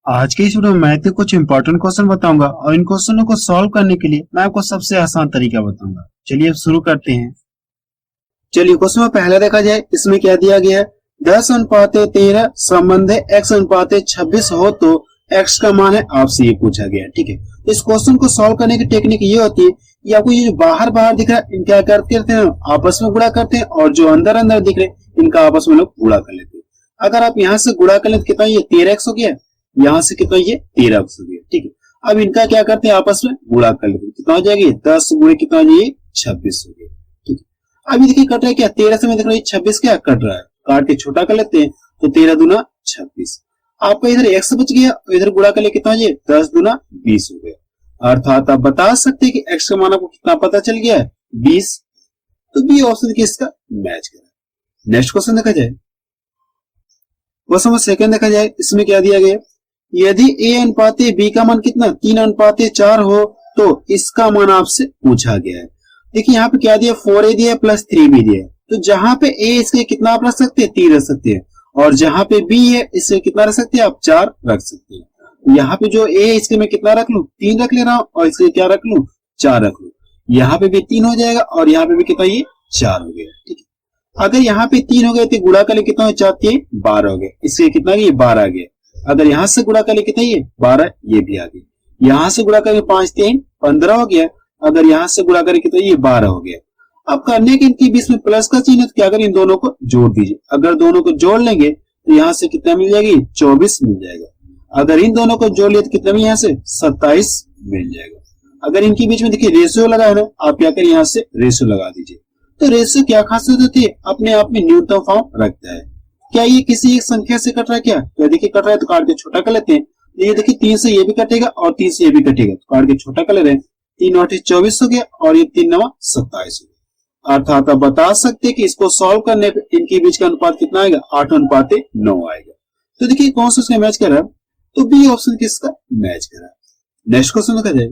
आज के इस वीडियो में मैथ के कुछ इंपॉर्टेंट क्वेश्चन बताऊंगा और इन क्वेश्चनों को सॉल्व करने के लिए मैं आपको सबसे आसान तरीका बताऊंगा। चलिए अब शुरू करते हैं। चलिए क्वेश्चन में पहला देखा जाए, इसमें क्या दिया गया है 10:13 संबंध है x:26 हो तो x का मान है, आपसे ये पूछा गया है। ठीक है, इस क्वेश्चन को सॉल्व करने की टेक्निक ये होती है कि आपको ये जो बाहर बाहर दिख रहा है इनका क्या करते हैं, आपस में गुणा करते हैं, और जो अंदर अंदर दिख रहे हैं इनका आपस में लोग गुणा कर लेते हैं। अगर आप यहाँ से गुणा कर लें तो कितना, ये 13x हो गया, यहाँ से कितना, ये 13x हो गया। ठीक है, अब इनका क्या करते हैं, आपस में गुणा कर लेते हैं। कितना हो जाएगा, 10 गुणे कितना, ये 26 हो गया। ठीक है, अभी देखिए कट रहा है क्या, 13 से मैं देख रहा हूँ 26 क्या कट रहा है, काट के छोटा कर लेते हैं तो 13 दूना 26। आपका इधर x बच गया, इधर गुणा कर ले कितना, ये 10 दूना 20 हो गया। अर्थात आप बता सकते हैं कि x का मान आपको कितना पता चल गया है, 20। तो बी ऑप्शन किसका मैच कर रहा है। नेक्स्ट क्वेश्चन देखा जाए, क्वेश्चन नंबर सेकंड देखा जाए, इसमें क्या दिया गया, यदि a अनुपात b का मान कितना 3:4 हो तो इसका मान आपसे पूछा गया है। देखिए यहाँ पे क्या दिया, 4a दिया है प्लस 3b दिया है, तो जहां पे a इसके कितना आप रख सकते हैं, 3 रख सकते हैं, और जहां पे b है इससे कितना रख सकते हैं आप, 4 रख सकते हैं। यहाँ पे जो a है इसके मैं कितना रख लू, 3 रख ले रहा हूं, और इसके क्या रख लू, 4 रख लू। यहाँ पे भी 3 हो जाएगा और यहाँ पे भी कितना, ये 4 हो गया। ठीक है, अगर यहाँ पे 3 हो गए तो गुणा कर ले कितना, 4 3 12 हो गए, इससे कितना, ये 12 आ गया। अगर यहाँ से गुणा कर ले कितना, ये 12, ये भी आ गया। यहाँ से गुणा करके 5 3 15 हो गया। अगर यहाँ से गुणा करके कितना, ये 12 हो गया। अब करने के इनके बीच में प्लस का चिन्ह है, तो क्या करें, इन दोनों को जोड़ दीजिए। अगर दोनों को जोड़ लेंगे तो यहाँ से कितना मिल जाएगी, 24 मिल जाएगा। अगर इन दोनों को जोड़ लिया तो कितना मिल, यहाँ से 27 मिल जाएगा। अगर इनके बीच में देखिए रेशियो लगा है ना, आप क्या करें, यहाँ से रेशियो लगा दीजिए। तो रेशियो क्या खासियत होती है, अपने आप में न्यूनतम फॉर्म रखता है। क्या ये किसी एक संख्या से कट रहा है क्या, तो देखिए कट रहा है तो काट के छोटा कर लेते हैं। ये देखिए 3 से ये भी कटेगा और 3 से ये भी कटेगा, तो काट के छोटा कर ले रहे हैं। 3 8 24 हो गया और ये 3 9 27 हो गया। अर्थात आप बता सकते हैं कि इसको सॉल्व करने पे इनके बीच का अनुपात कितना आएगा, 8:9 आएगा। तो देखिए कौन सा उसका मैच कर रहा है, तो बी ऑप्शन किसका मैच कर रहा है। नेक्स्ट क्वेश्चन देखा जाए,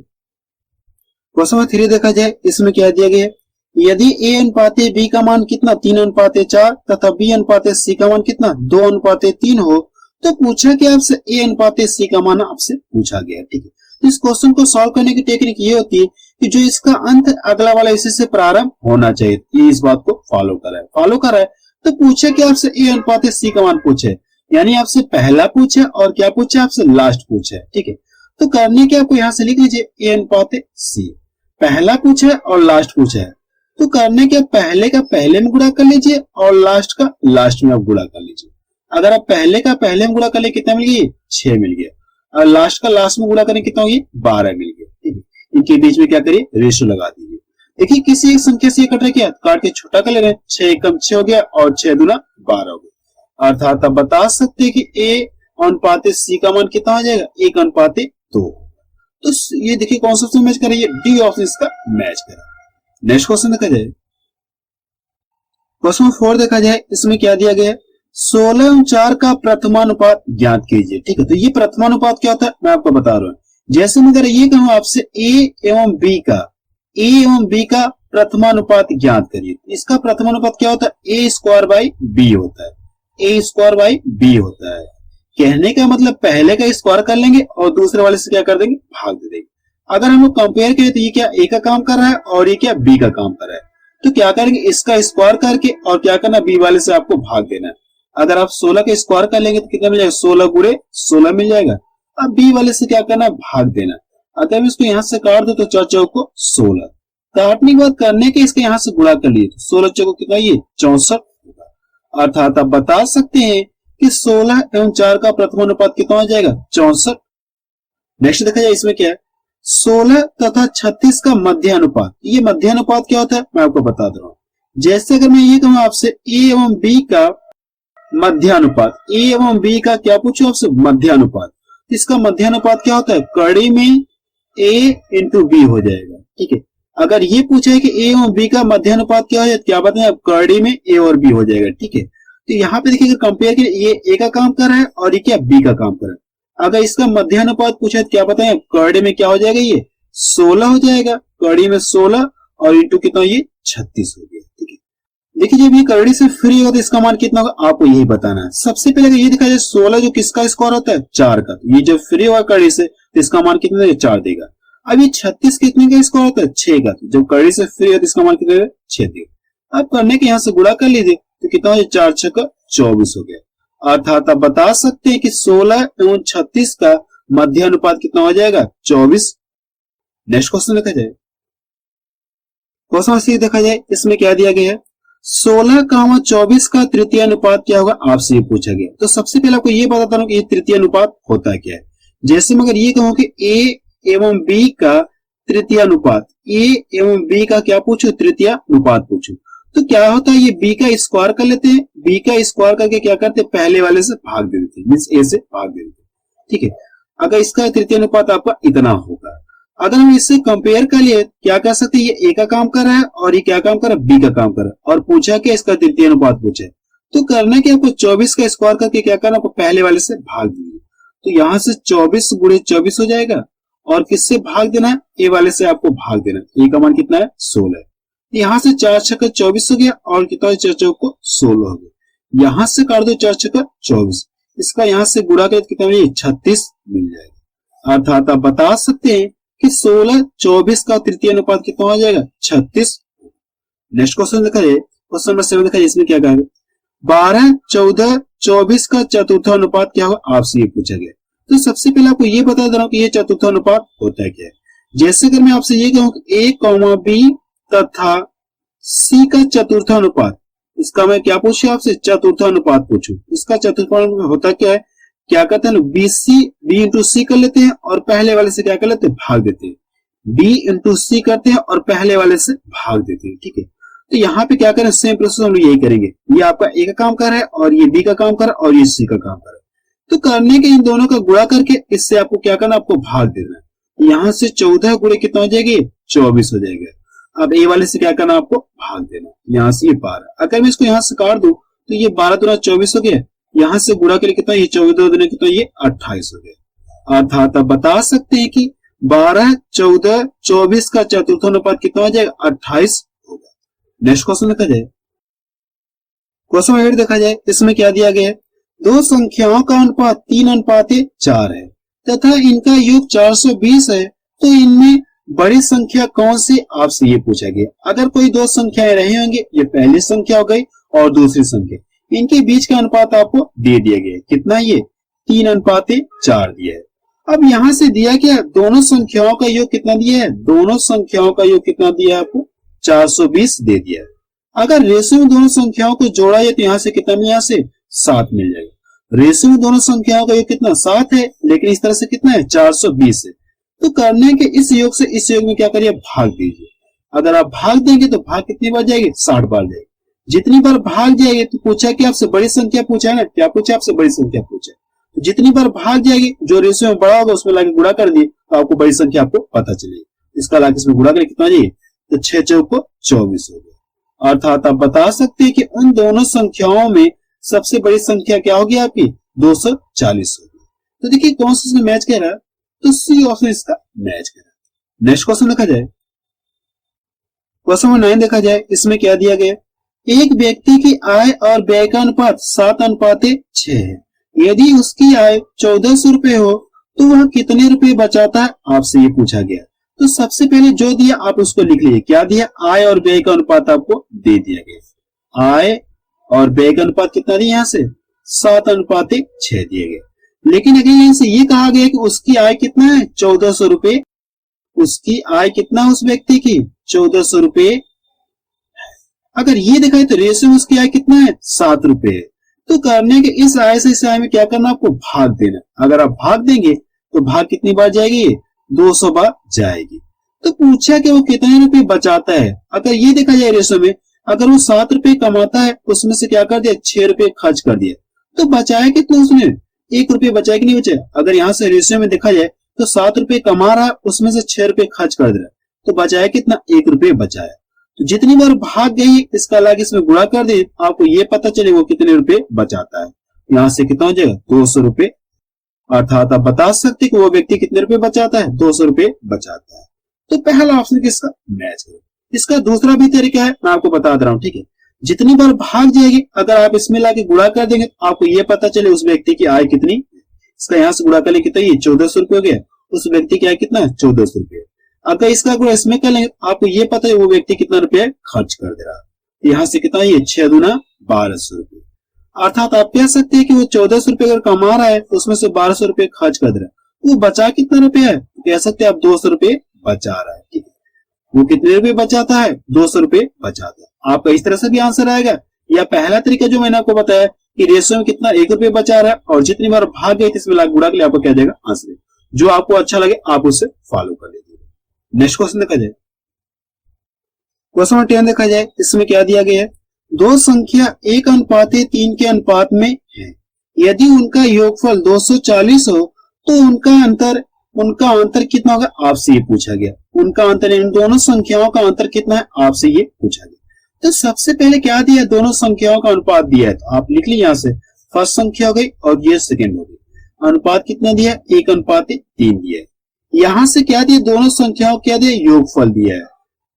क्वेश्चन नंबर 3 देखा जाए, इसमें क्या दिया गया है, यदि a अनुपात b का मान कितना 3:4 तथा b अनुपात c का मान कितना 2:3 हो तो पूछा कि आपसे a अनुपात c का मान आपसे पूछा गया है। ठीक है, तो इस क्वेश्चन को सॉल्व करने की टेक्निक ये होती है कि जो इसका अंत अगला वाला इसी से प्रारंभ होना चाहिए, ये इस बात को फॉलो कर रहा है। तो पूछे कि आपसे a अनुपात c का मान पूछे, यानी आपसे पहला पूछे और क्या पूछे, आपसे लास्ट पूछे। ठीक है, तो करने के आपको यहाँ से लिख लीजिए a अनुपात c, पहला पूछे और लास्ट पूछे है, तो करने के पहले का पहले में गुणा कर लीजिए और लास्ट का लास्ट में आप गुणा कर लीजिए। अगर आप पहले का पहले में गुणा कर ले कितना मिल गया, 6 मिल गया, और लास्ट का लास्ट में गुणा करें कितना, ये 12 मिल गया। ठीक है, इनके बीच में क्या करिए, रेशियो लगा दीजिए। देखिए किसी एक संख्या से कट रहा है क्या, काट के छोटा कर ले रहे हैं, 6 कम 6 हो गया और 6 दूना 12 हो गया। अर्थात आप बता सकते हैं कि a अनुपात c का मान कितना हो जाएगा, 1:2। तो ये देखिए कौन सा मैच कर रही है, डी ऑप्शन इसका मैच कर रहा है। नेक्स्ट क्वेश्चन देखा जाए, क्वेश्चन 4 देखा जाए, इसमें क्या दिया गया है, 16 और 4 का प्रथमानुपात ज्ञात कीजिए। ठीक है, तो ये प्रथमानुपात क्या होता है मैं आपको बता रहा हूं। जैसे मैं अगर ये कहूं आपसे a एवं b का प्रथमानुपात ज्ञात करिए, इसका प्रथमानुपात क्या होता है, a² होता है, a² होता है। कहने का मतलब पहले का स्क्वायर कर लेंगे और दूसरे वाले से क्या कर देंगे, भाग दे देंगे। अगर हम लोग कंपेयर करें तो ये क्या a का काम कर रहा है और ये क्या b का काम कर रहा है, तो क्या करेंगे, इसका स्क्वायर करके और क्या करना, b वाले से आपको भाग देना है। अगर आप 16 का स्क्वायर कर लेंगे तो कितना मिल जाएगा, 16 गुणे 16 मिल जाएगा। अब b वाले से क्या करना, भाग देना। अगर इसको यहाँ से काट दो तो 4 चौक को 16, काटने के बाद करने के इसके यहाँ से गुणा कर लिए तो 16 चौक कितना, ये 64 होगा। अर्थात आप बता सकते हैं कि 16 एवं 4 का प्रथमानुपात कितना हो जाएगा, 64। नेक्स्ट देखा जाए, इसमें क्या है, 16 तथा 36 का मध्य अनुपात। ये मध्य अनुपात क्या होता है मैं आपको बता दे रहा हूं। जैसे अगर मैं ये कहूं आपसे a एवं b का मध्य अनुपात, a एवं b का क्या पूछूं आपसे, मध्य अनुपात, इसका मध्य अनुपात क्या होता है, कड़ी में a इंटू b हो जाएगा। ठीक है, अगर ये पूछा है कि a एवं b का मध्य अनुपात क्या है, क्या बताएं आप, कड़ी में a और b हो जाएगा। ठीक है, तो यहाँ पे देखिए कंपेयर किया, ये a का काम कर रहा है और ये क्या b का काम कर रहा है। अगर इसका मध्य अनुपात पूछा है क्या बताएं, कड़ी में क्या हो जाएगा, ये 16 हो जाएगा, कड़ी में 16 और इंटू कितना, ये 36 हो गया। ठीक है, देखिए जब ये करड़ी से फ्री होगा तो इसका मान कितना होगा आपको यही बताना है। सबसे पहले अगर ये दिखा जाए 16 जो किसका स्क्वायर होता है 4 का, तो ये जब फ्री होगा करड़ी से तो इसका मान कितना देगा 4 देगा। अब ये 36 कितने का स्क्वायर होता है 6 का, तो जब करड़ी से फ्री होगा तो इसका मान कितना देगा 6 देगा। अब करने के यहाँ से गुणा कर लीजिए तो कितना हो जाए 4 6 का 24 हो गया। अर्थात आप बता सकते हैं कि 16 एवं 36 का मध्य अनुपात कितना हो जाएगा 24। नेक्स्ट क्वेश्चन देखा जाए, क्वेश्चन सी देखा जाए, इसमें क्या दिया गया है 16 का 24 का तृतीय अनुपात क्या होगा आपसे ये पूछा गया। तो सबसे पहले आपको ये बताता हूं कि ये तृतीय अनुपात होता क्या है। जैसे मैं अगर ये कहूं कि a एवं b का तृतीय अनुपात, a एवं b का क्या पूछू तृतीय अनुपात पूछू, तो क्या होता है ये b का स्क्वायर कर लेते हैं, b का स्क्वायर करके क्या करते हैं पहले वाले से भाग दे देते हैं, मींस a से भाग दे देते हैं। ठीक है, अगर इसका तृतीय अनुपात आपका इतना होगा। अगर हम इससे कंपेयर कर लिए क्या कह सकते हैं, ये ए का काम कर रहा है और ये क्या काम कर रहा है बी का काम कर रहा है, और पूछा क्या इसका तृतीय अनुपात पूछा है। तो करना क्या आपको 24 का स्क्वायर करके क्या करना आपको पहले वाले से भाग देना। तो यहां से 24 गुणे 24 हो जाएगा और किससे भाग देना है ए वाले से आपको भाग देना। ए का मान कितना है 16। यहां से 4 6 24 हो गया और कितना 4 4 को 16 हो गया। यहां से काट दो 4 6 24, इसका यहां से गुणा कर कितना 36 मिल जाएगा। अर्थात आप बता सकते हैं कि 16 24 का तृतीय अनुपात कितना हो जाएगा 36। नेक्स्ट क्वेश्चन देखा जाए, क्वेश्चन नंबर 7 देखा जाए, इसमें क्या कहा 12 14 24 का चतुर्थ अनुपात क्या होगा आपसे ये पूछा गया। तो सबसे पहले आपको ये बता दे रहा हूं कि ये चतुर्थ अनुपात होता है क्या है। जैसे अगर मैं आपसे ये कहूं कि a, b तथा c का चतुर्थ अनुपात, इसका मैं क्या पूछू आपसे चतुर्थ अनुपात पूछू। इसका चतुर्थ अनुपात होता क्या है, क्या कहते हैं बी इंटू सी कर लेते हैं और पहले वाले से क्या कर लेते हैं भाग देते हैं, बी इंटू सी करते हैं और पहले वाले से भाग देते हैं। ठीक है, तो यहाँ पे क्या करें सेम प्रोसेस हम यही करेंगे। ये आपका ए का काम कर रहा है और ये बी का काम कर रहा है और ये सी का काम कर रहा है। तो करने के इन दोनों का गुणा करके इससे आपको क्या करना आपको भाग देना है। यहाँ से 14 गुणे कितना हो जाएगी 24 हो जाएगा। अब ए वाले से क्या करना आपको भाग देना, यहाँ से ये 12। अगर मैं इसको यहाँ से काट दूं तो ये 12 दूना 24 हो गया, यहां से गुणा करके कितना ये 14 दूना कितना ये 28 हो गया। अर्थात आप बता सकते हैं कि 12 14 24 का चतुर्थ अनुपात कितना हो जाएगा 28 होगा। नेक्स्ट क्वेश्चन देखा जाए, क्वेश्चन 8 देखा जाए, इसमें क्या दिया गया है दो संख्याओं का अनुपात 3:4 है तथा इनका योग 420 है, तो इनमें बड़ी संख्या कौन सी आपसे ये पूछा गया। अगर कोई दो संख्याएं रही होंगी, ये पहली संख्या हो गई और दूसरी संख्या, इनके बीच का अनुपात आपको दे दिया गया है कितना ये 3:4 दिया है। अब यहां से दिया क्या दोनों संख्याओं का योग कितना दिया है, दोनों संख्याओं का योग कितना दिया है आपको 420 दे दिया है। अगर रेशो में दोनों संख्याओं को जोड़ा है तो यहां से कितना यहाँ से 7 मिल जाएगा। रेशो में दोनों संख्याओं का योग कितना 7 है, लेकिन इस तरह से कितना है 420 है। तो करने के इस योग से इस योग में क्या करिए भाग दीजिए। अगर आप भाग देंगे तो भाग कितनी बार जाएगी 60 बार जाएगी। जितनी बार भाग जाएगी तो पूछा कि आपसे बड़ी संख्या पूछा है ना, क्या पूछा आपसे बड़ी संख्या पूछा है, तो जितनी बार भाग जाएगी जो रेशियो में बड़ा होगा उसमें लाके गुणा कर दिए तो आपको बड़ी संख्या आपको पता चलेगी। इसका लाके इसमें गुणा करें कितना जाएगी तो 6 4 को 24 हो गया। अर्थात आप बता सकते हैं कि उन दोनों संख्याओं में सबसे बड़ी संख्या क्या होगी आपकी 240 होगी। तो देखिए कौन सा इसमें मैच कर रहा है, तो सी ऑप्शन इसका मैच कर रहा है। नेक्स्ट क्वेश्चन देखा जाए, क्वेश्चन नंबर 9 देखा जाए, इसमें क्या दिया गया एक व्यक्ति की आय और व्यय का अनुपात 7:6 है। यदि उसकी आय 1400 रुपए हो तो वह कितने रुपए बचाता है आपसे ये पूछा गया। तो सबसे पहले जो दिया आप उसको लिख लीजिए, क्या दिया आय और व्यय का अनुपात आपको दे दिया गया। आय और व्यय का अनुपात कितना दिया यहाँ से 7:6 दिए गए। लेकिन अगर यहाँ से ये कहा गया कि उसकी आय कितना है 1400 रुपए, उसकी आय कितना उस व्यक्ति की 1400 रुपए। अगर ये दिखाए तो रेशो में उसकी आय कितना है 7 रुपए। तो करने के इस आय से इस आय में क्या करना आपको भाग देना। अगर आप भाग देंगे तो भाग कितनी बार जाएगी 200 बार जाएगी। तो पूछा कि वो कितने रुपए बचाता है। अगर ये देखा जाए रेशो में, अगर वो 7 रुपए कमाता है उसमें से क्या कर दिया 6 रुपए खर्च कर दिया, तो बचाया कितना उसने 1 रुपये बचाया कि नहीं बचाया। अगर यहाँ से रेशियो में देखा जाए तो 7 रुपए कमा रहा है उसमें से 6 रुपए खर्च कर दे रहा है, तो बचाया कितना 1 रुपये बचाया। तो जितनी बार भाग गई इसका लाग इसमें गुणा कर दे आपको ये पता चले वो कितने रुपए बचाता है। यहाँ से कितना हो जाएगा 200 रुपए। अर्थात आप बता सकते कि वो व्यक्ति कितने रुपए बचाता है 200 रुपए बचाता है। तो पहला ऑप्शन किसका मैच है। इसका दूसरा भी तरीका है मैं आपको बता दे रहा हूँ, ठीक है। जितनी बार भाग जाएगी, अगर आप इसमें लाके गुणा कर देंगे तो आपको ये पता चले उस व्यक्ति की आय कितनी। इसका यहाँ से गुणा कर लेंगे कितना, ये 1400 रुपये हो गया। उस व्यक्ति की आय कितना है, 1400 रुपये। अगर इसका गुणा इसमें कर लेंगे तो आपको ये पता है वो व्यक्ति कितना रुपया खर्च कर दे रहा है। यहाँ से कितना, ये 6 दूना 1200 रुपये। अर्थात आप कह सकते हैं कि वो 1400 रुपये अगर कमा रहा है तो उसमें से 1200 रुपये खर्च कर दे रहा है। वो बचा कितना रुपया है, तो कह सकते हैं आप 200 रुपये बचा रहा है। ठीक है, वो कितने रुपए बचाता है, 200 रुपये बचाता है। आपका इस तरह से भी आंसर आएगा। या पहला तरीका जो मैंने आपको बताया कि रेशियो में कितना 1 रुपये बचा रहा है और जितनी बार भाग गई इसमें लाख गुणा के लिए आपको क्या देगा, आंसर। जो आपको अच्छा लगे आप उससे फॉलो कर लीजिए। नेक्स्ट क्वेश्चन देखा जाए, क्वेश्चन नंबर 10 देखा जाए। इसमें क्या दिया गया है, दो संख्या 1:3 के अनुपात में है। यदि उनका योगफल 240 हो तो उनका अंतर कितना होगा, आपसे ये पूछा गया। उनका अंतर, इन दोनों संख्याओं का अंतर कितना है, आपसे ये पूछा गया। तो सबसे पहले क्या दिया, दोनों संख्याओं का अनुपात दिया है, तो आप लिख लीजिए यहाँ से फर्स्ट संख्या हो गई और ये सेकेंड हो गई। अनुपात कितना दिया, 1:3 दिया है। यहां से क्या दिया, दोनों संख्याओं क्या दिया, योगफल दिया है।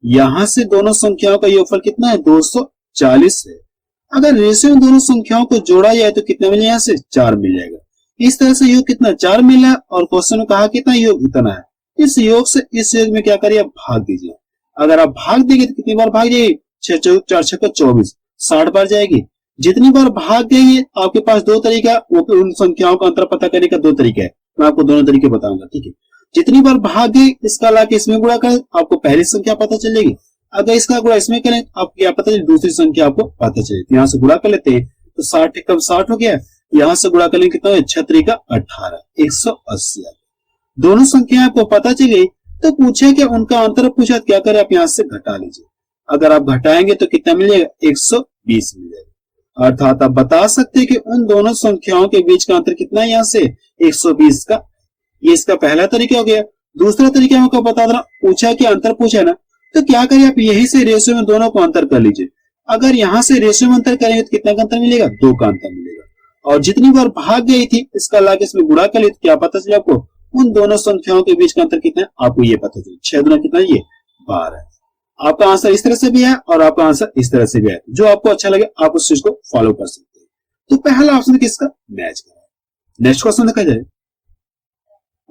यहां से दोनों संख्याओं का योगफल कितना है, 240 है। अगर रेशियो में दोनों संख्याओं को जोड़ा जाए तो कितना मिलेगा, यहाँ से 4 मिल जाएगा। इस तरह से योग कितना, 4 मिला और क्वेश्चन में कहा कितना योग इतना है। इस योग से इस योग में क्या करिए, भाग दीजिए। अगर आप भाग देंगे तो कितनी बार भाग जाएगी, 6 4 6 24, 60 बार जाएगी। जितनी बार भाग गई आपके पास दो तरीका, वो उन संख्याओं का अंतर पता करने का 2 तरीका है। मैं आपको दोनों तरीके बताऊंगा। ठीक है, जितनी बार भाग गई इसका लाके इसमें गुणा करें आपको पहली संख्या पता चलेगी। अगर इसका गुणा इसमें करें आपको क्या पता चले, दूसरी संख्या आपको पता चले। तो यहाँ से गुणा कर लेते हैं तो 60 कम 60 हो गया। यहाँ से गुणा कर लेंगे कितना, 6 18, 180। दोनों संख्या आपको पता चली तो पूछे कि उनका अंतर पूछा, क्या करें आप यहाँ से घटा लीजिए। अगर आप घटाएंगे तो कितना मिल जाएगा, 120 मिल जाएगा। अर्थात आप बता सकते हैं कि उन दोनों संख्याओं के बीच का अंतर कितना है, यहाँ से 120 का। ये इसका पहला तरीका हो गया। दूसरा तरीका मैं आपको बता रहा, पूछा कि अंतर पूछा ना, तो क्या करिए आप यही से रेशियो में दोनों को अंतर कर लीजिए। अगर यहाँ से रेशियो में अंतर करेंगे तो कितना का अंतर मिलेगा, 2 का अंतर मिलेगा। और जितनी बार भाग गई थी इसका लाके इसमें गुणा कर ली तो क्या पता चले आपको, उन दोनों संख्याओं के बीच का अंतर कितना है, आपको ये पता चले। 6 दूना कितना, ये 12 है। आपका आंसर इस तरह से भी है और आपका आंसर इस तरह से भी है। जो आपको अच्छा लगे आप उस चीज को फॉलो कर सकते हैं। तो पहला ऑप्शन किसका मैच करा। नेक्स्ट क्वेश्चन देखा जाए,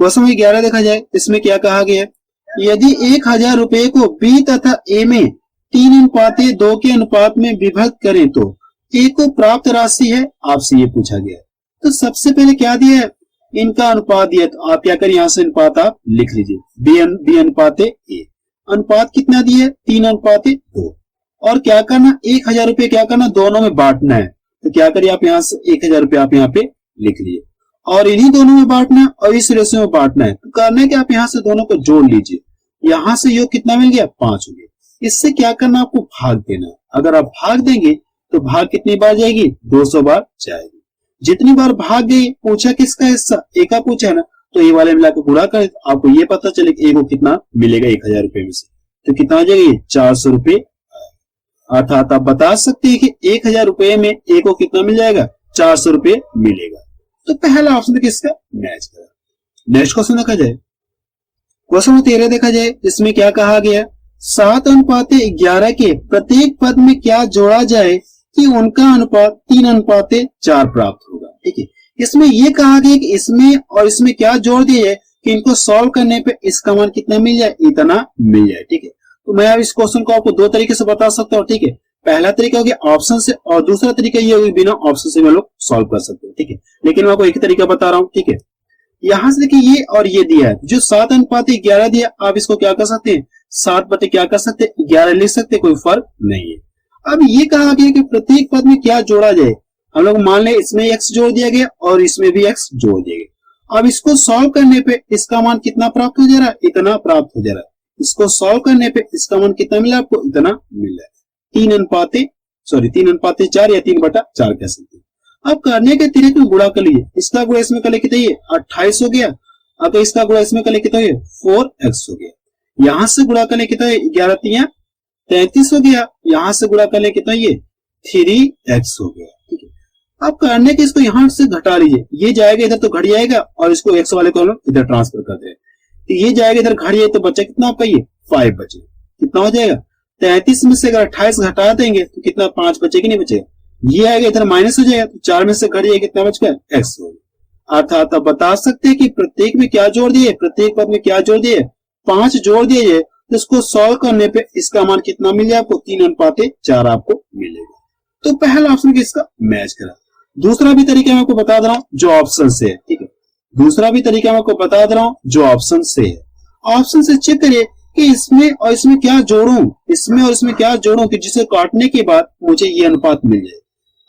क्वेश्चन नंबर 11 देखा जाए। इसमें क्या कहा गया है, यदि 1000 रुपए को बी तथा ए में 3:2 के अनुपात में विभक्त करें तो ए को प्राप्त राशि है, आपसे ये पूछा गया है। तो सबसे पहले क्या दिया है, इनका अनुपात दिया, तो आप क्या करें, यहाँ से अनुपात आप लिख लीजिए, बी अनुपात ए। अनुपात कितना दिया है, 3:2। और क्या करना, 1000 रुपये क्या करना, दोनों में बांटना है। तो क्या करिए आप यहाँ से 1000 रुपये आप यहाँ पे लिख लीजिए और इन्हीं दोनों में बांटना है और इस रेशियो में बांटना है। तो करना है कि आप यहाँ से दोनों को जोड़ लीजिए। यहाँ से योग कितना मिल गया, 5 हो गया। इससे क्या करना, आपको भाग देना है। अगर आप भाग देंगे तो भाग कितनी बार जाएगी, 200 बार जाएगी। जितनी बार भाग गई, पूछा किसका हिस्सा, ए का पूछा है ना, तो ये वाले मिलाकर गुणा करें तो आपको ये पता चले कि ए को कितना मिलेगा 1000 रुपए में से। तो कितना हो जाएगा, 400 रुपये। अर्थात आप बता सकते हैं कि 1000 रुपए में ए को कितना मिल जाएगा, 400 रुपये मिलेगा। तो पहला ऑप्शन किसका मैच करा। नेक्स्ट क्वेश्चन देखा जाए, क्वेश्चन नंबर 13 देखा जाए। इसमें क्या कहा गया, 7:11 के प्रत्येक पद में क्या जोड़ा जाए कि उनका अनुपात 3:4 प्राप्त होगा। ठीक है, इसमें यह कहा गया कि इसमें और इसमें क्या जोड़ दिया है कि इनको सॉल्व करने पे इसका मान कितना मिल जाए, इतना मिल जाए। ठीक है, तो मैं अब इस क्वेश्चन को आपको 2 तरीके से बता सकता हूँ। ठीक है, पहला तरीका हो गया ऑप्शन से और दूसरा तरीका ये होगा बिना ऑप्शन से हम लोग सॉल्व कर सकते हैं। ठीक है, लेकिन मैं आपको एक ही तरीका बता रहा हूँ। ठीक है, यहां से देखिए ये और ये दिया है, जो 7:11 दिया, आप इसको क्या कर सकते हैं, 7 बटे क्या कर सकते हैं, 11 लिख सकते हैं, कोई फर्क नहीं है। अब ये कहा गया कि प्रत्येक पद में क्या जोड़ा जाए। हम लोग मान लें इसमें x जोड़ दिया गया और इसमें भी x जोड़ दिया गया। अब इसको सॉल्व करने पे इसका मान कितना प्राप्त हो जा रहा है, इतना प्राप्त हो जा रहा है। इसको सॉल्व करने पे इसका मान कितना मिला आपको, इतना मिल रहा है। 3:4 या 3/4 कह सकते हैं। अब करने के तरीके में गुणा कर लीजिए। इसका गुणा इसमें कर ले कितना, ये 28 हो गया। अगर इसका गुणा इसमें कर ले कितना, 4x हो गया। यहां से गुणा कर ले कितना, 11 3 33 हो गया। यहां से गुणा कर ले कितना, ये 3x हो गया। ठीक है, अब करने के इसको यहां से घटा लीजिए। ये जाएगा इधर तो घट जाएगा और इसको x वाले को इधर ट्रांसफर कर दे। तो ये जाएगा इधर घट जाए तो बचा कितना आपका, ये 5 बचे। कितना हो जाएगा, 33 में से अगर 28 घटा देंगे तो कितना 5 बचेगा नहीं बचेगा, ये आएगा इधर माइनस हो जाएगा, तो 4 में से घट जाएगा कितना बच गया x होगा। अर्थात आप बता सकते हैं कि प्रत्येक में क्या जोड़ दिए, प्रत्येक पद में क्या जोड़ दिए, 5 जोड़ दिए, तो इसको सॉल्व करने पे इसका मान कितना मिल जाए आपको 3:4 आपको मिलेगा। तो पहला ऑप्शन किसका मैच करा। दूसरा भी तरीका मैं आपको बता दे रहा हूं जो ऑप्शन से है, ठीक है, दूसरा भी तरीका मैं आपको बता दे रहा हूं जो ऑप्शन से है। ऑप्शन से चेक करिए कि इसमें और इसमें क्या जोड़ूं, इसमें और इसमें क्या जोड़ूं कि जिसे काटने के बाद मुझे ये अनुपात मिल जाए।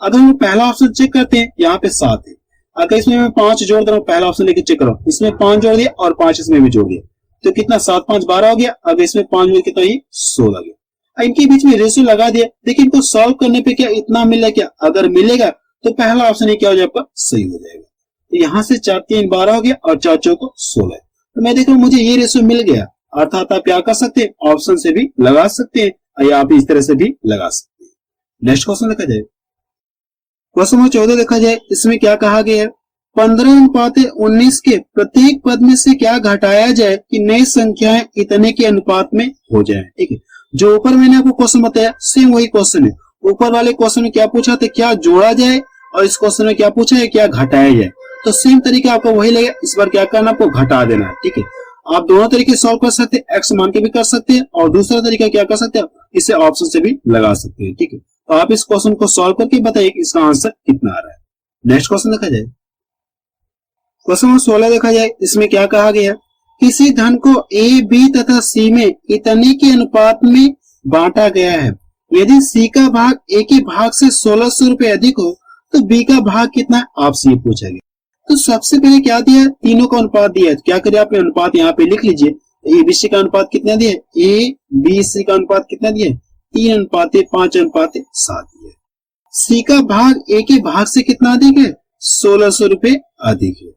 अगर हम पहला ऑप्शन चेक करते हैं, यहाँ पे 7 है, अगर इसमें मैं 5 जोड़ दे रहा हूँ, पहला ऑप्शन लेके चेक करो, इसमें 5 जोड़ दिया और 5 इसमें भी जोड़ दिया, तो कितना 7 5 12 हो गया। अगर इसमें 5 जोड़ कितना ये 16 गया। इनके बीच में रेशियो लगा दिया, देखिए इनको सॉल्व करने पे क्या इतना मिलेगा, क्या अगर मिलेगा तो पहला ऑप्शन ये क्या हो जाएगा सही हो जाएगा। तो यहाँ से 4 3 12 हो गया और 4 4 16, तो मैं देख रहा हूँ मुझे ये रेशियो मिल गया। अर्थात आप क्या कर सकते हैं, ऑप्शन से भी लगा सकते हैं या आप इस तरह से भी लगा सकते हैं। नेक्स्ट क्वेश्चन देखा जाए, क्वेश्चन नंबर 14 देखा जाए, इसमें क्या कहा गया है, 15:19 के प्रत्येक पद में से क्या घटाया जाए कि नई संख्याएं इतने के अनुपात में हो जाए। ठीक है, जो ऊपर मैंने आपको क्वेश्चन बताया सेम वही क्वेश्चन है। ऊपर वाले क्वेश्चन में क्या पूछा था, क्या जोड़ा जाए, और इस क्वेश्चन में क्या पूछा है, क्या घटाया जाए। तो सेम तरीका आपको वही लगेगा, इस बार क्या करना आपको घटा देना है। ठीक है, आप दोनों तरीके सॉल्व कर सकते हैं, एक्स मान के भी कर सकते हैं, और दूसरा तरीका क्या कर सकते हैं, इसे ऑप्शन से भी लगा सकते हैं। ठीक है, तो आप इस क्वेश्चन को सॉल्व करके बताइए कि इसका आंसर कितना आ रहा है। नेक्स्ट क्वेश्चन देखा जाए, क्वेश्चन नंबर 16 देखा जाए, इसमें क्या कहा गया, किसी धन को ए बी तथा सी में इतने के अनुपात में बांटा गया है। यदि सी का भाग ए के भाग से 1600 रुपए अधिक हो तो बी का भाग कितना है, आपसे ये पूछा गया। तो सबसे पहले क्या दिया, तीनों का अनुपात दिया है। तो क्या करिए, आप अनुपात यहाँ पे लिख लीजिए। ए बी सी का अनुपात कितना दिया, ए बी सी का अनुपात कितना दिया, 3:5:7 दिया। सी का भाग ए के भाग से कितना अधिक है, 1600 रुपए अधिक है।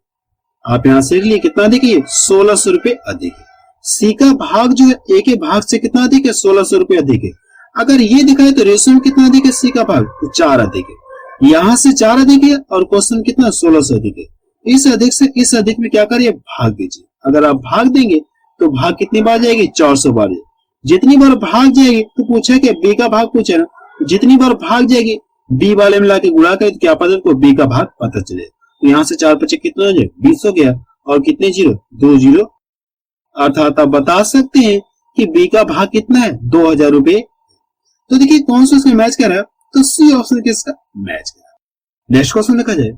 आप यहां से लिख लिए कितना अधिक है, 1600 रुपए अधिक है। सी का भाग जो है ए के भाग से कितना अधिक है, 1600 रुपए अधिक है। अगर ये दिखाए तो रेशियो में कितना अधिक है, सी का भाग तो 4 अधिक है। यहां से 4 अधिक है और क्वेश्चन कितना 1600 अधिक है। इस अधिक से इस अधिक में क्या करिए, भाग दीजिए। अगर आप भाग देंगे तो भाग कितनी बार जाएगी, 400 बार। जितनी बार भाग जाएगी तो पूछा कि बी का भाग पूछे ना, जितनी बार भाग जाएगी बी वाले मिला के गुणा करें तो क्या पता को बी का भाग पता चले। तो यहाँ से 4 5 कितना हो जाए, 20 हो गया, और कितने जीरो, 2 जीरो। अर्थात आप बता सकते हैं कि बी का भाग कितना है, 2000 रुपए। तो देखिए कौन सा उसमें मैच कर रहा है, तो सी ऑप्शन किसका मैच कर रहा है। नेक्स्ट क्वेश्चन देखा जाए,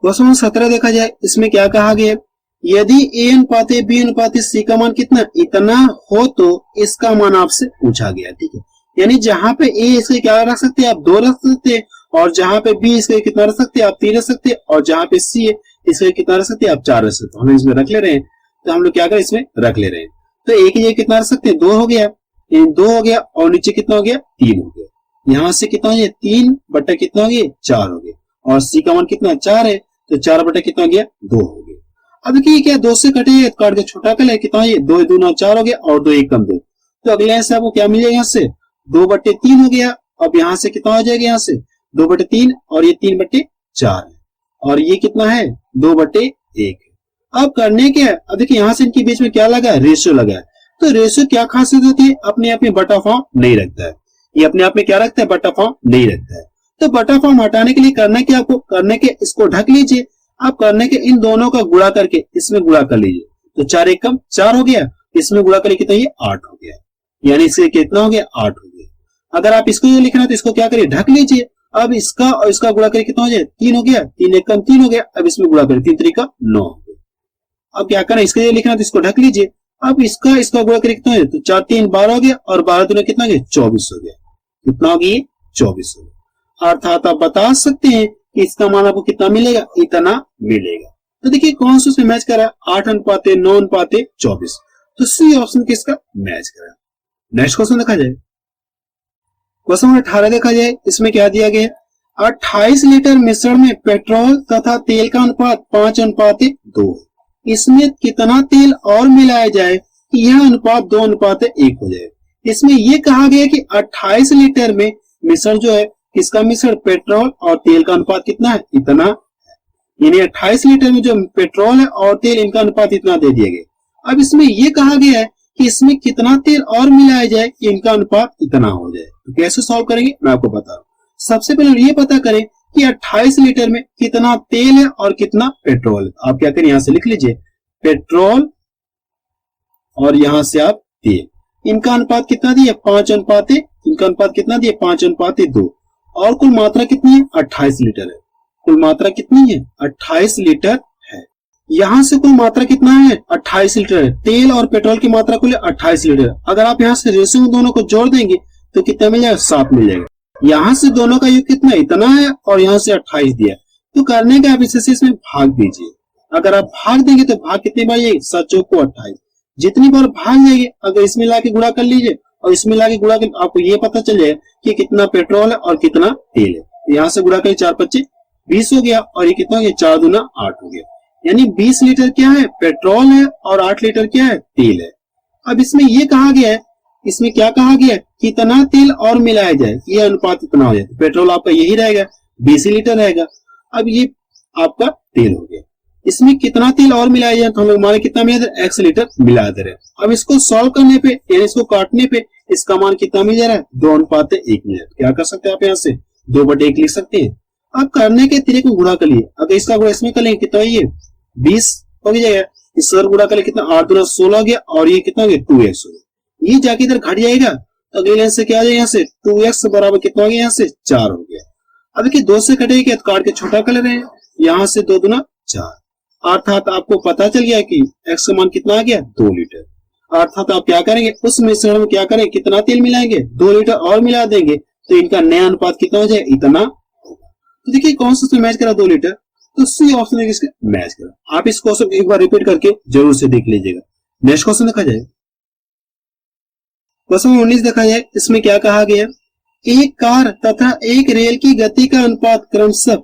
क्वेश्चन 17 देखा जाए, इसमें क्या कहा गया, यदि ए अनुपात बी अनुपात सी का मान कितना इतना हो तो इसका मान आपसे पूछा गया। ठीक है, यानी जहां पे ए इसके क्या रख सकते हैं, आप 2 रख सकते हैं, और जहां पे बी इसके कितना रख सकते हैं, आप 3 रख सकते हैं, और जहां पे सी है इसके कितना रख सकते हैं, आप 4 रख सकते हैं। हम इसमें रख ले रहे हैं, तो हम लोग क्या करें, इसमें रख ले रहे हैं। तो एक ही कितना रख सकते हैं, 2 हो गया, 2 हो गया, और नीचे कितना हो गया, 3 हो गया। यहाँ से कितना हो गया, 3 बटा कितना हो गया, 4 हो गया, और सी का मान कितना 4 है, तो 4 बटा कितना हो गया, 2 हो गया। अब देखिए क्या 2 से कटे, काट के छोटा कर ले, कितना ये 2 2 4 हो गया, और 2 1 कम 2, तो अगले से आपको क्या मिल जाएगा, यहाँ से 2/3 हो गया। अब यहाँ से कितना हो जाएगा, यहाँ से 2/3, और ये 3/4 है, और ये कितना है 2/1 है। अब करने क्या है, अब देखिए यहाँ से इनके बीच में क्या लगा है, रेशियो लगा है। तो रेशियो क्या खासियत होती है, अपने आप में बटा फॉर्म नहीं रखता है। ये अपने आप में क्या रखता है, बटा फॉर्म नहीं रखता है। तो बटा फॉर्म हटाने के लिए करना क्या, आपको करने के इसको ढक लीजिए। आप करने के इन दोनों का गुणा करके इसमें गुणा कर लीजिए, तो 4 1 कम 4 हो गया, इसमें गुणा करके कितना, ये 8 हो गया, यानी इससे कितना हो गया, 8 हो गया। अगर आप इसको ये लिखना है तो इसको क्या करिए, ढक लीजिए। अब इसका और इसका गुणा करके कितना हो जाए, 3 हो गया, 3 1 कम 3 हो गया। अब इसमें गुणा करें, 3 3 का 9 हो गया। अब क्या करना, इसके लिए लिखना तो इसको ढक लीजिए। अब इसका गुणा करके कितना है, तो 4 3 12 हो गया, और 12 दूनी कितना हो गया, 24 हो गया। कितना हो गया, 24 हो गया। अर्थात आप बता सकते हैं कि इसका मान आपको कितना मिलेगा, इतना मिलेगा। तो देखिए कौन सा उसमें मैच कर रहा है, 8:9:24, तो सी ऑप्शन किसका मैच कर रहा है। नेक्स्ट क्वेश्चन देखा जाए, क्वेश्चन नंबर 18 देखा जाए, इसमें क्या दिया गया, 28 लीटर मिश्रण में पेट्रोल तथा तेल का अनुपात 5:2 है। इसमें कितना तेल और मिलाया जाए कि यह अनुपात 2:1 हो जाए। इसमें यह कहा गया कि 28 लीटर में मिश्रण जो है, किसका मिश्रण, पेट्रोल और तेल का अनुपात कितना है, इतना। यानी 28 लीटर में जो पेट्रोल है और तेल, इनका अनुपात इतना दे दिया गया। अब इसमें यह कहा गया है कि इसमें कितना तेल और मिलाया जाए कि इनका अनुपात इतना हो जाए। तो कैसे सॉल्व करेंगे मैं आपको बता रहा हूँ। सबसे पहले ये पता करें कि 28 लीटर में कितना तेल है और कितना पेट्रोल है। आप क्या करें, यहां से लिख लीजिए पेट्रोल और यहां से आप तेल, इनका अनुपात कितना दिया 5:1, इनका अनुपात कितना दिया 5:2, और कुल मात्रा कितनी है 28 लीटर है। कुल मात्रा कितनी है 28 लीटर है। यहां से कुल मात्रा कितना है 28 लीटर है। तेल और पेट्रोल की मात्रा कुल 28 लीटर। अगर आप यहां से रेशियो दोनों को जोड़ देंगे तो कितना मिल जाएगा 7 मिल जाएगा। यहां से दोनों का योग कितना इतना है और यहां से 28 दिया, तो करने का आप इसे इसमें भाग दीजिए। अगर आप भाग देंगे तो भाग कितनी बार जाएगी 7 चौक को 28, जितनी बार भाग जाएगी अगर इसमें लाके गुणा कर लीजिए और इसमें लाके गुणा कर आपको ये पता चल जाएगा कि कितना पेट्रोल है और कितना तेल है। तो यहाँ से गुणा करें 4×5 20 हो गया और ये कितना हो गया 4×2 8 हो गया। यानी 20 लीटर क्या है पेट्रोल है और 8 लीटर क्या है तेल है। अब इसमें ये कहा गया है, इसमें क्या कहा गया है कितना तेल और मिलाया जाए, ये अनुपात इतना हो जाए। पेट्रोल आपका यही रहेगा 20 लीटर रहेगा। अब ये आपका तेल हो गया, इसमें कितना तेल और मिलाया जाए तो हम लोग माने कितना मिला दे x लीटर मिला दे रहे। अब इसको सॉल्व करने पे यानी इसको काटने पे इसका मान कितना मिल जा रहा है 2:1 मिल। क्या कर सकते हैं आप यहाँ से 2/1 लिख सकते हैं। अब करने के तरीके को गुणा कर लिए, अगर इसका गुणा इसमें कर लेंगे कितना ये 20 हो जाएगा, इस सर गुणा कर ले कितना 8×2 16 हो गया और ये कितना हो गया 2x हो गया। ये जाके इधर घट जाएगा तो अगले लाइन से क्या आ जाएगा यहाँ से 2x बराबर कितना हो गया यहाँ से 4 हो गया। अब देखिए 2 से कटेगा क्या तो काट के छोटा कर ले रहे हैं, यहाँ से 2×2 4, अर्थात आपको पता चल गया कि x का मान कितना आ गया 2 लीटर। अर्थात आप क्या करेंगे उस मिश्रण में क्या करें कितना तेल मिलाएंगे 2 लीटर और मिला देंगे तो इनका नया अनुपात कितना हो जाए इतना होगा। तो देखिए कौन सा उसमें मैच करा 2 लीटर, तो सी ऑप्शन इसका मैच करा। आप इस क्वेश्चन एक बार रिपीट करके जरूर से देख लीजिएगा। नेक्स्ट क्वेश्चन देखा जाए, क्वेश्चन 19 देखा जाए। इसमें क्या कहा गया, एक कार तथा एक रेल की गति का अनुपात क्रमशः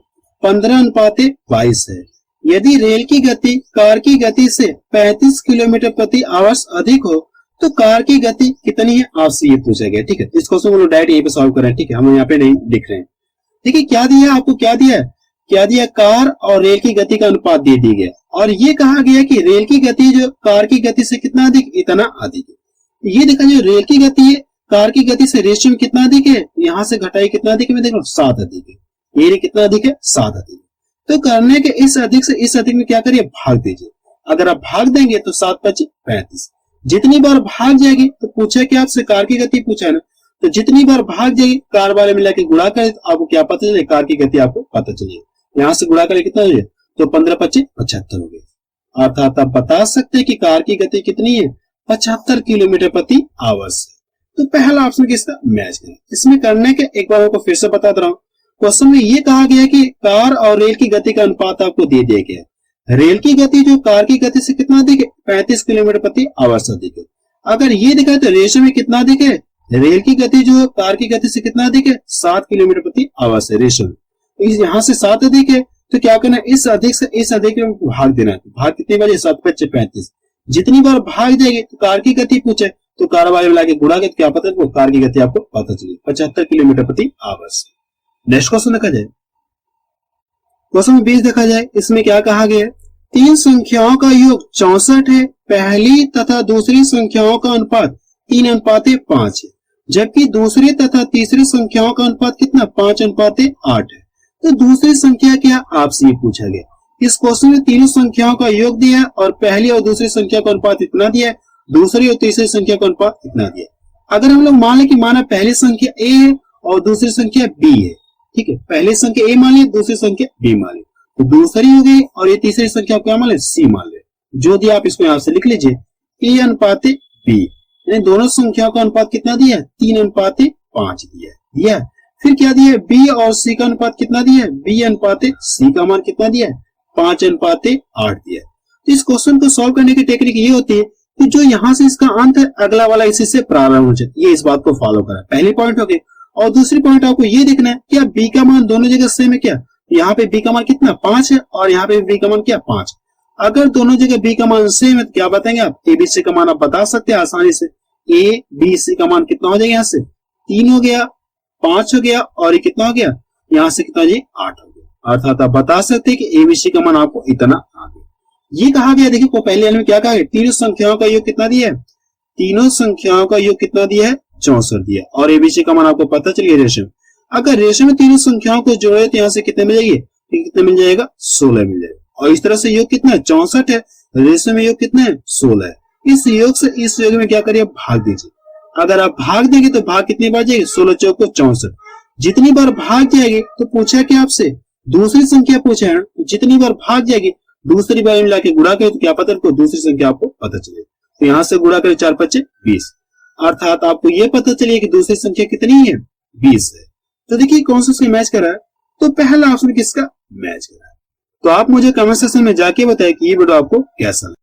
15:22 है। यदि रेल की गति कार की गति से 35 किलोमीटर प्रति आवर्स अधिक हो तो कार की गति कितनी है आपसे ये पूछा गया। ठीक है, इस क्वेश्चन को डायरेक्ट यहीं पे सॉल्व कर रहे हैं। ठीक है, हम यहाँ पे नहीं लिख रहे हैं। देखिए क्या दिया आपको, क्या दिया कार और रेल की गति का अनुपात दे दिया गया और ये कहा गया कि रेल की गति जो कार की गति से कितना अधिक इतना अधिक है। ये देखा जो रेल की गति है कार की गति से रेशियो में कितना अधिक है, यहाँ से घटाई कितना अधिक है मैं देख रहा हूँ 7 अधिक है। ये कितना अधिक है 7 अधिक। तो करने के इस अधिक से इस अधिक में क्या करिए भाग दीजिए। अगर आप भाग देंगे तो 7×5 35, जितनी बार भाग जाएगी तो पूछा कि आपसे कार की गति पूछा है ना, तो जितनी बार भाग जाएगी कार वाले मिला के गुणा करें तो आपको क्या पता चले कार की गति आपको पता चलेगी। यहाँ से गुणा करें कितना हो जाए तो 15×5 75 हो गया। अर्थात आप बता सकते हैं कि कार की गति कितनी है 75 किलोमीटर प्रति आवर्स। तो पहला ऑप्शन किसका मैच करें। इसमें करने के एक बार आपको फिर से बता दे रहा हूँ। क्वेश्चन में ये कहा गया कि कार और रेल की गति का अनुपात आपको दे दिया गया। रेल की गति जो कार की गति से कितना अधिक है 35 किलोमीटर प्रति आवर्स अधिक है। अगर ये दिखा तो रेशियो में कितना अधिक है, रेल की गति जो कार की गति से कितना अधिक है 7 किलोमीटर प्रति आवर्स है रेशियो में। यहाँ से 7 अधिक है तो क्या करना है इस अधिक से इस अधिक में भाग देना है। भाग कितनी बार 7×5 35, जितनी बार भाग जाएगी तो कार की गति पूछे तो कार वाले मिला के गुणा के क्या पता है कार की गति आपको पता चली 75 किलोमीटर प्रति आवर्स। नेक्स्ट क्वेश्चन देखा जाए, क्वेश्चन 20 देखा जाए। इसमें क्या कहा गया, 3 संख्याओं का योग 64 है। पहली तथा दूसरी संख्याओं का अनुपात 3:5 है, जबकि दूसरी तथा तीसरी संख्याओं का अनुपात कितना 5:8 है। तो दूसरी संख्या क्या आपसे ये पूछा गया। इस क्वेश्चन में तीनों संख्याओं का योग दिया है और पहली और दूसरी संख्या का अनुपात इतना दिया है, दूसरी और तीसरी संख्या का अनुपात इतना दिया है। अगर हम लोग मान लें कि माना पहली संख्या a है और दूसरी संख्या b है, ठीक है, पहली संख्या a मान लिया दूसरी संख्या b मान लिया, तो दूसरी हो गई और ये तीसरी संख्या क्या मान ले c मान ले। जो दिया आप इसको यहाँ से लिख लीजिए a:b, यानी दोनों संख्याओं का अनुपात कितना दिया है 3:5 दिया है। फिर क्या दिया है b और c का अनुपात कितना दिया है b:c का मान कितना दिया है 5:8 दिया है। तो इस क्वेश्चन को सॉल्व करने की टेक्निक ये होती है कि जो यहाँ से इसका अंत है अगला वाला इसी से प्रारंभ हो जाए, ये इस बात को फॉलो करा। पहली पॉइंट हो गई और दूसरी पॉइंट आपको ये देखना है क्या b का मान दोनों जगह सेम है क्या। यहाँ पे b का मान कितना 5 है और यहाँ पे b का मान क्या 5। अगर दोनों जगह b का मान सेम है तो क्या बताएंगे आप a b c का मान आप बता सकते हैं आसानी से। a b c का मान कितना हो जाएगा, यहाँ से 3 हो गया 5 हो गया और ये कितना हो गया यहाँ से कितना जी 8 हो गया। अर्थात आप बता सकते हैं कि a b c का मान आपको इतना आ गया। ये कहा गया देखिए को पहले में क्या कहा गया तीनों संख्याओं का योग कितना दिया है तीनों संख्याओं का योग कितना दिया है? 64 दिया। और एबीसी का मान आपको पता चल गया रेशो में। अगर रेशो में तीनों संख्याओं को जोड़े तो यहाँ से कितने मिलेगी? कितने मिल जाएगा? 16 मिल जाएगा। और इस तरह से योग कितना है? 64 है। रेशो में योग कितना है? 16 है। इस योग से इस योग में क्या करिए? भाग दीजिए। अगर आप भाग देंगे तो भाग कितनी बार जाएगी? 16 चौक को 64। जितनी बार भाग जाएगी तो पूछा क्या आपसे? दूसरी संख्या पूछा है। जितनी बार भाग जाएगी दूसरी बार मिला के गुणा करें तो क्या पता है? दूसरी संख्या आपको पता चलेगी। तो यहाँ से गुणा करें 4 5 20, अर्थात आपको ये पता चलिए कि दूसरी संख्या कितनी है? 20 है। तो देखिए कौन सा उसके मैच कर रहा है? तो पहला ऑप्शन किसका मैच कर रहा है? तो आप मुझे कमेंट सेक्शन में जाके बताएं कि ये वीडियो आपको कैसा लगा।